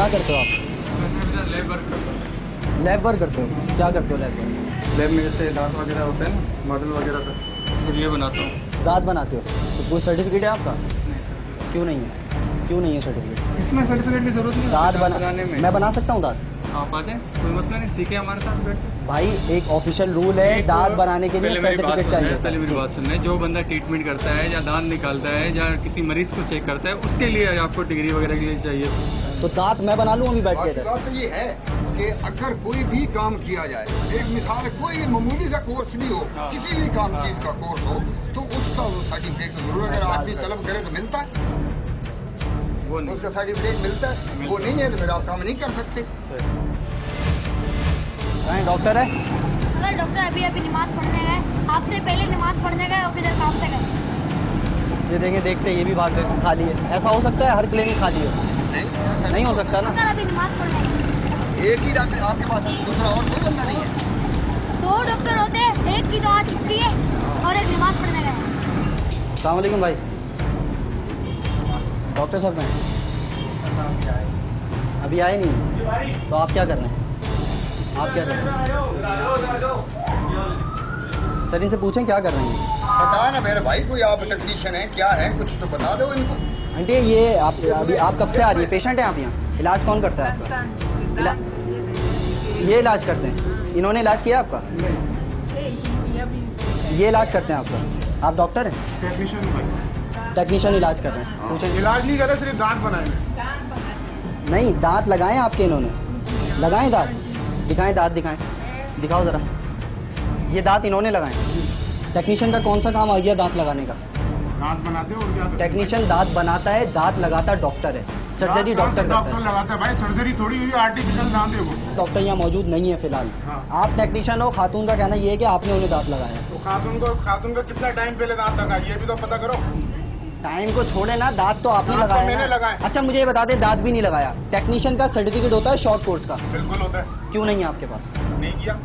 क्या करते हो आप? लैब वर्क करता हूँ। लैब वर्क करते हो? क्या करते हो लैब वर्क? लैब में जैसे दांत वगैरह होते हैं ना, मॉडल वगैरह का, फिर ये बनाता हूँ। दांत बनाते हो? तो कोई सर्टिफिकेट है आपका? नहीं सर। क्यों नहीं है? क्यों नहीं है सर्टिफिकेट? इसमें सर्टिफिकेट की जरूरत नहीं दांत बनाने में। मैं बना सकता हूँ दांत? आप आ जाएं, कोई मसला नहीं, सीखे हमारे साथ बैठ के। भाई एक ऑफिशियल रूल है, दांत बनाने के लिए सर्टिफिकेट चाहिए। पहले मेरी बात सुनना है, जो बंदा ट्रीटमेंट करता है या दांत निकालता है या किसी मरीज को चेक करता है, उसके लिए आपको डिग्री वगैरह के लिए चाहिए। तो दांत मैं बना लूँ अभी बैठ के इधर? बात तो ये है कि अगर कोई भी काम किया जाए, एक मिसाल है, कोई भी मामूली सा कोर्स भी हो, किसी भी काम चीज का कोर्स हो, तो उसका वो सर्टिफिकेट की जरूरत है। अगर आदमी तलब करे तो मिलता है, वो नहीं, उसका सर्टिफिकेट मिलता है। वो नहीं है तो फिर आप काम नहीं कर सकते। डॉक्टर है? अगर डॉक्टर अभी नमाज पढ़ने गए, आपसे पहले नमाज पढ़ने गए और किधर काम से गए? ये देखें, देखते ये भी भाग गए, खाली है। ऐसा हो सकता है हर क्लिनिक खाली हो? नहीं हो सकता ना। अगर अभी नमाज पढ़ने गए, एक ही डॉक्टर आपके पास, दूसरा और कोई बंदा नहीं है। 2 डॉक्टर होते हैं, एक की तो आज छुट्टी है और एक नमाज पढ़ने गए। अस्सलाम वालेकुम भाई। डॉक्टर साहब हैं? अभी आए नहीं, तो आप क्या कर रहे हैं? आप क्या कर रहे हैं? सर इनसे पूछें क्या कर रहे हैं? बता ना मेरे भाई, कोई आप टेक्नीशियन है क्या है, कुछ तो बता दो इनको। आंटी ये आप कब से आ रही है? पेशेंट है आप यहाँ? इलाज कौन करता है आपका? ये इलाज करते हैं? इन्होंने इलाज किया आपका? ये इलाज करते हैं आपका? आप डॉक्टर हैं? टेक्नीशियन इलाज कर रहे हैं। पूछें। इलाज नहीं करे, सिर्फ दांत बनाए। नहीं, दांत लगाए आपके इन्होंने? लगाए दांत? दिखाएं दांत, दिखाएं, दिखाओ जरा। ये दांत इन्होंने लगाए? टेक्नीशियन का कौन सा काम आ गया दांत लगाने का? दांत बनाते हो और क्या? टेक्नीशियन दांत बनाता है, दांत लगाता डॉक्टर है। सर्जरी डॉक्टर डॉक्टर लगाता है भाई, सर्जरी थोड़ी हुई, आर्टिफिशियल दांत है वो। डॉक्टर यहाँ मौजूद नहीं है फिलहाल। हाँ। आप टेक्नीशियन हो, खातून का कहना ये है कि आपने उन्हें दांत लगाया। तो खातून को कितना टाइम पहले दांत लगा, ये भी तो पता करो। टाइम को छोड़े ना, दांत तो आपने दांत तो लगाया मैंने ना। लगाया। अच्छा मुझे ये बता दे, दांत भी नहीं लगाया। टेक्नीशियन का सर्टिफिकेट होता है शॉर्ट कोर्स का? बिल्कुल होता है। क्यों नहीं है आपके पास? नहीं किया।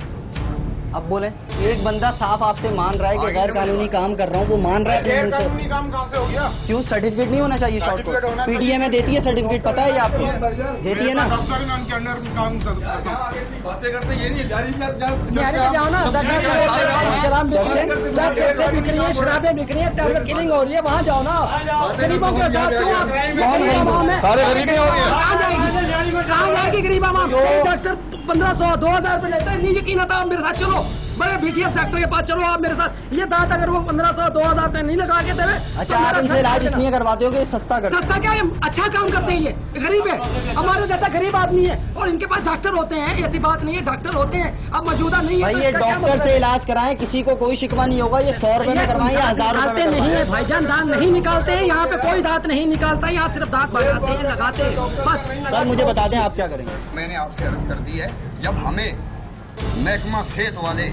अब बोले, एक बंदा साफ आपसे मान रहा है कि गैर कानूनी काम कर रहा हूँ, वो मान रहा है अपने मुंह से। कानूनी काम कहाँ से हो गया? क्यों सर्टिफिकेट नहीं होना चाहिए? शॉर्ट कोर्स पीडीए में देती है सर्टिफिकेट, पता है ये आपको? देती है ना? डॉक्टर है, उनके अंडर काम करता हूँ। बातें करते ये नहीं, जाओ ना, जैसे बिक रही है, शराबें बिक रही है, टेरर किलिंग हो रही है, वहाँ जाओ ना। गरीबों के साथ क्यों आप? सारे गरीब हो गए। कहाँ जाएगी गरीब आवाम? डॉक्टर 1500 2000 रुपए लेता है। नहीं यकीन आता, आप मेरे साथ चलो, बड़े बीटीएस डॉक्टर के पास चलो, आप मेरे साथ। ये दांत अगर वो 1500 2000 से नहीं लगा के देवे। अच्छा आप इनसे इलाज इसलिए करवाते हो कि सस्ता करते सस्ता क्या है? अच्छा काम करते हैं, ये गरीब है, हमारे जैसा गरीब आदमी है, और इनके पास डॉक्टर होते हैं। ऐसी बात नहीं है, डॉक्टर होते हैं, अब मौजूदा नहीं है। भाई ये डॉक्टर से इलाज कराएं, किसी को कोई शिकवा नहीं होगा। ये 100 रुपए में करवाएं या 1000 रुपए में? नहीं है भाईजान, दांत नहीं निकालते हैं यहाँ पे, कोई दांत नहीं निकालता है यहाँ, सिर्फ दांत बनाते हैं, लगाते हैं बस। सर मुझे बता दें आप क्या करेंगे? मैंने आपसे अर्ज कर दी है, जब हमें महकमा सेहत वाले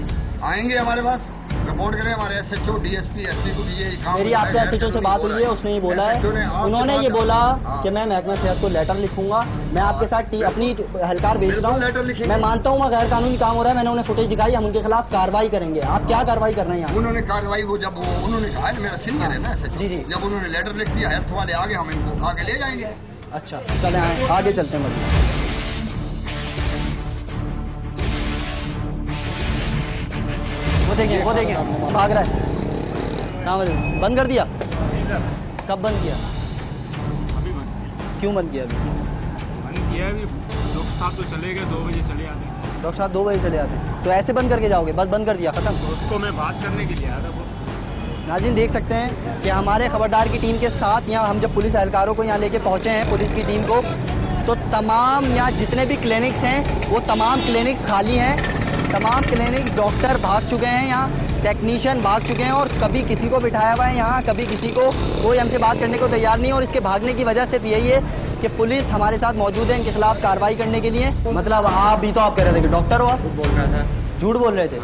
आएंगे हमारे पास, रिपोर्ट करें हमारे एसएचओ डीएसपी एसपी को, ये काम मेरी आपके एसएचओ से बात हुई है, उसने ये बोला है, उन्होंने ये बोला कि मैं महकमा सेहत को लेटर लिखूंगा, मैं आपके साथ अपनी एहलकार भेज रहा हूँ। मैं मानता हूँ गैर कानूनी काम हो रहा है, मैंने उन्हें फुटेज दिखाई, हम उनके खिलाफ कार्रवाई करेंगे। आप क्या कार्रवाई कर रहे हैं? उन्होंने कार्रवाई, वो जब उन्होंने कहा है, मेरा सीनियर है ना एसएचओ, जी जी, जब उन्होंने लेटर लिख दिया हेल्थ वाले आगे, हम इनको उठा के ले जाएंगे। अच्छा चले आगे चलते हैं। मतलब वो देखें भाग रहा है। कहाँ बंद कर दिया? कब बंद किया? अभी बंद किया। क्यों बंद किया? अभी बंद किया अभी, डॉक्टर साहब तो चले गए, 2 बजे चले आते हैं। डॉक्टर साहब 2 बजे चले आते हैं, तो ऐसे बंद करके जाओगे? बस बंद कर दिया, खत्म? दोस्तों में बात करने के लिए आया था। नाज़रीन देख सकते हैं कि हमारे खबरदार की टीम के साथ यहाँ हम जब पुलिस एहलकारों को यहाँ लेके पहुँचे हैं, पुलिस की टीम को, तो तमाम यहाँ जितने भी क्लिनिक्स हैं वो तमाम क्लिनिक्स खाली हैं। तमाम क्लिनिक डॉक्टर भाग चुके हैं, यहाँ टेक्नीशियन भाग चुके हैं, और कभी किसी को बिठाया हुआ है यहाँ, कभी किसी को, कोई हमसे बात करने को तैयार नहीं है। और इसके भागने की वजह सिर्फ यही है कि पुलिस हमारे साथ मौजूद है इनके खिलाफ कार्रवाई करने के लिए। मतलब आप भी तो आप कह रहे थे कि डॉक्टर हो, आप बोल रहा था, झूठ बोल रहे थे।